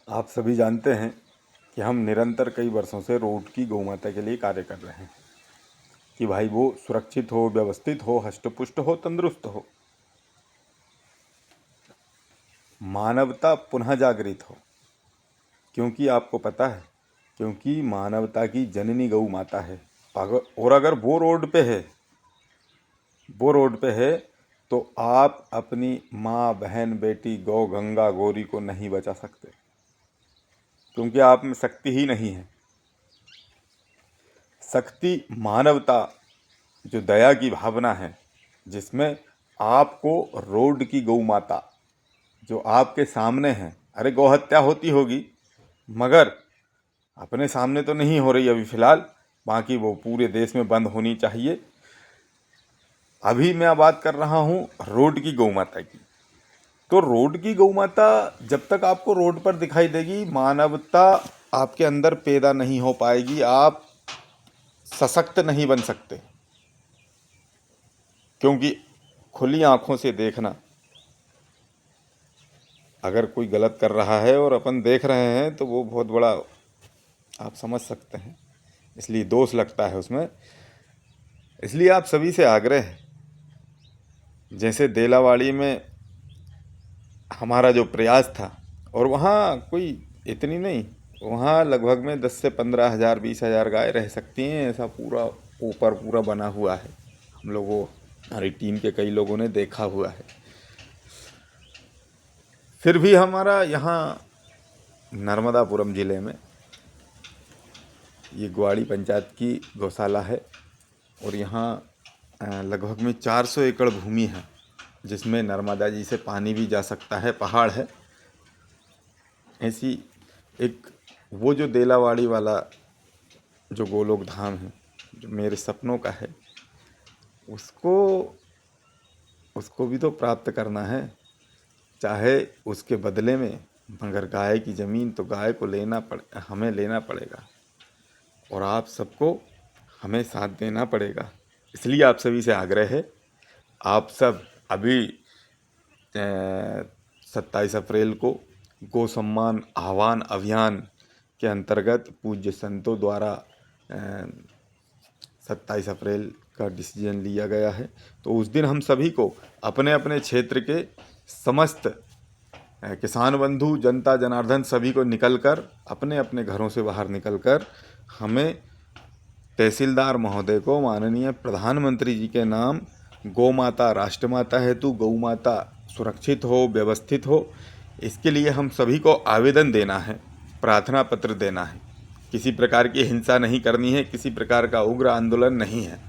आप सभी जानते हैं कि हम निरंतर कई वर्षों से रोड की गौमाता के लिए कार्य कर रहे हैं कि भाई वो सुरक्षित हो, व्यवस्थित हो, हष्टपुष्ट हो, तंदुरुस्त हो, मानवता पुनः जागृत हो। क्योंकि आपको पता है, क्योंकि मानवता की जननी गौ माता है। अगर वो रोड पे है तो आप अपनी माँ, बहन, बेटी, गौ, गंगा, गौरी को नहीं बचा सकते, क्योंकि आप में शक्ति ही नहीं है। शक्ति मानवता, जो दया की भावना है, जिसमें आपको रोड की गौ माता जो आपके सामने है, अरे गौ हत्या होती होगी मगर अपने सामने तो नहीं हो रही अभी फ़िलहाल, बाकी वो पूरे देश में बंद होनी चाहिए। अभी मैं बात कर रहा हूँ रोड की गौ माता की। तो रोड की गौ माता जब तक आपको रोड पर दिखाई देगी, मानवता आपके अंदर पैदा नहीं हो पाएगी, आप सशक्त नहीं बन सकते। क्योंकि खुली आंखों से देखना, अगर कोई गलत कर रहा है और अपन देख रहे हैं तो वो बहुत बड़ा, आप समझ सकते हैं, इसलिए दोष लगता है उसमें। इसलिए आप सभी से आग्रह है, जैसे देलावाड़ी में हमारा जो प्रयास था, और वहाँ कोई इतनी नहीं, वहाँ लगभग में 10 से 15 हज़ार 20 हज़ार गाय रह सकती हैं, ऐसा पूरा ऊपर पूरा बना हुआ है। हम लोगों, हमारी टीम के कई लोगों ने देखा हुआ है। फिर भी हमारा यहाँ नर्मदापुरम ज़िले में ये ग्वाड़ी पंचायत की गौशाला है, और यहाँ लगभग में 400 एकड़ भूमि है, जिसमें नर्मदा जी से पानी भी जा सकता है, पहाड़ है। ऐसी एक वो जो देलावाड़ी वाला जो गोलोक धाम है, जो मेरे सपनों का है, उसको उसको भी तो प्राप्त करना है, चाहे उसके बदले में, मगर गाय की ज़मीन तो गाय को हमें लेना पड़ेगा, और आप सबको हमें साथ देना पड़ेगा। इसलिए आप सभी से आग्रह है, आप सब अभी 27 अप्रैल को गौ सम्मान आह्वान अभियान के अंतर्गत पूज्य संतों द्वारा 27 अप्रैल का डिसीजन लिया गया है। तो उस दिन हम सभी को अपने अपने क्षेत्र के समस्त किसान बंधु, जनता जनार्दन सभी को निकलकर, अपने अपने घरों से बाहर निकलकर, हमें तहसीलदार महोदय को माननीय प्रधानमंत्री जी के नाम गौ माता, राष्ट्रमाता हेतु गौ माता सुरक्षित हो, व्यवस्थित हो, इसके लिए हम सभी को आवेदन देना है, प्रार्थना पत्र देना है। किसी प्रकार की हिंसा नहीं करनी है, किसी प्रकार का उग्र आंदोलन नहीं है,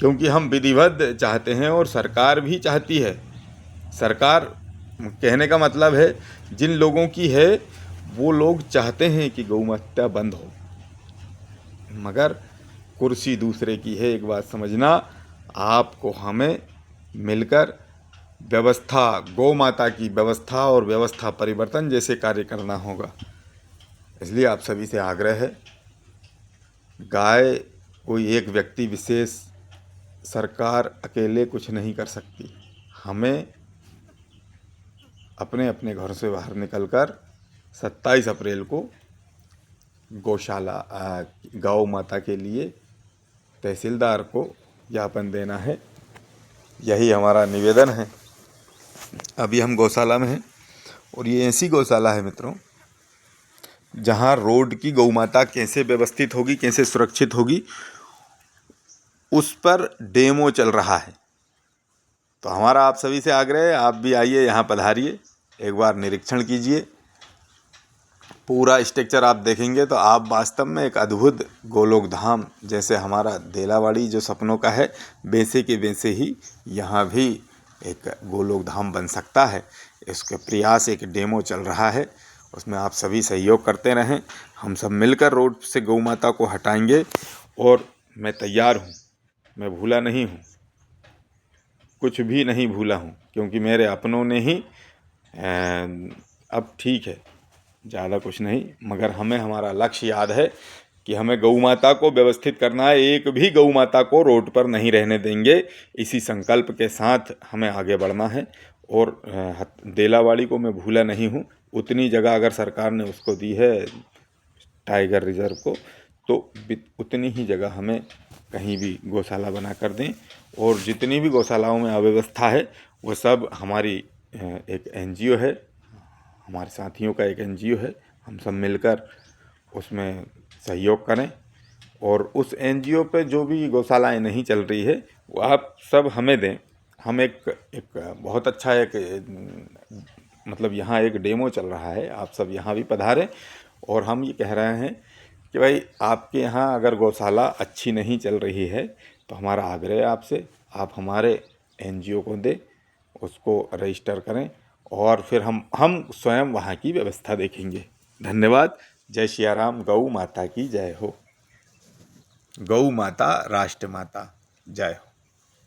क्योंकि हम विधिवत चाहते हैं और सरकार भी चाहती है। सरकार, कहने का मतलब है, जिन लोगों की है वो लोग चाहते हैं कि गौ हत्या बंद हो, मगर कुर्सी दूसरे की है। एक बात समझना, आपको हमें मिलकर व्यवस्था, गौ माता की व्यवस्था और व्यवस्था परिवर्तन जैसे कार्य करना होगा। इसलिए आप सभी से आग्रह है, गाय कोई एक व्यक्ति विशेष, सरकार अकेले कुछ नहीं कर सकती। हमें अपने अपने घर से बाहर निकलकर 27 अप्रैल को गौशाला, गौ माता के लिए तहसीलदार को ज्ञापन देना है। यही हमारा निवेदन है। अभी हम गौशाला में हैं, और ये ऐसी गौशाला है मित्रों, जहाँ रोड की गौ माता कैसे व्यवस्थित होगी, कैसे सुरक्षित होगी, उस पर डेमो चल रहा है। तो हमारा आप सभी से आग्रह है, आप भी आइए, यहाँ पधारिए, एक बार निरीक्षण कीजिए। पूरा स्ट्रक्चर आप देखेंगे तो आप वास्तव में एक अद्भुत गोलोक धाम, जैसे हमारा देलावाड़ी जो सपनों का है, वैसे के वैसे ही यहाँ भी एक गोलोक धाम बन सकता है। इसके प्रयास, एक डेमो चल रहा है, उसमें आप सभी सहयोग करते रहें। हम सब मिलकर रोड से गौ माता को हटाएंगे, और मैं तैयार हूँ, मैं भूला नहीं हूँ, कुछ भी नहीं भूला हूँ, क्योंकि मेरे अपनों ने ही अब ठीक है, ज़्यादा कुछ नहीं, मगर हमें हमारा लक्ष्य याद है कि हमें गौ माता को व्यवस्थित करना है। एक भी गौ माता को रोड पर नहीं रहने देंगे। इसी संकल्प के साथ हमें आगे बढ़ना है, और देलावाड़ी को मैं भूला नहीं हूँ। उतनी जगह अगर सरकार ने उसको दी है टाइगर रिजर्व को, तो उतनी ही जगह हमें कहीं भी गौशाला बना कर दें। और जितनी भी गौशालाओं में अव्यवस्था है वो सब हमारी एक एनजीओ है, हमारे साथियों का एक एनजीओ है, हम सब मिलकर उसमें सहयोग करें। और उस एनजीओ पे जो भी गौशालाएं नहीं चल रही है वो आप सब हमें दें। हम एक बहुत अच्छा एक मतलब यहाँ एक डेमो चल रहा है, आप सब यहाँ भी पधारें। और हम ये कह रहे हैं कि भाई आपके यहाँ अगर गौशाला अच्छी नहीं चल रही है तो हमारा आग्रह है आपसे, आप हमारे एनजीओ को दें, उसको रजिस्टर करें और फिर हम स्वयं वहाँ की व्यवस्था देखेंगे। धन्यवाद। जय सिया राम। गौ माता की जय हो। गौ माता राष्ट्र माता। जय हो।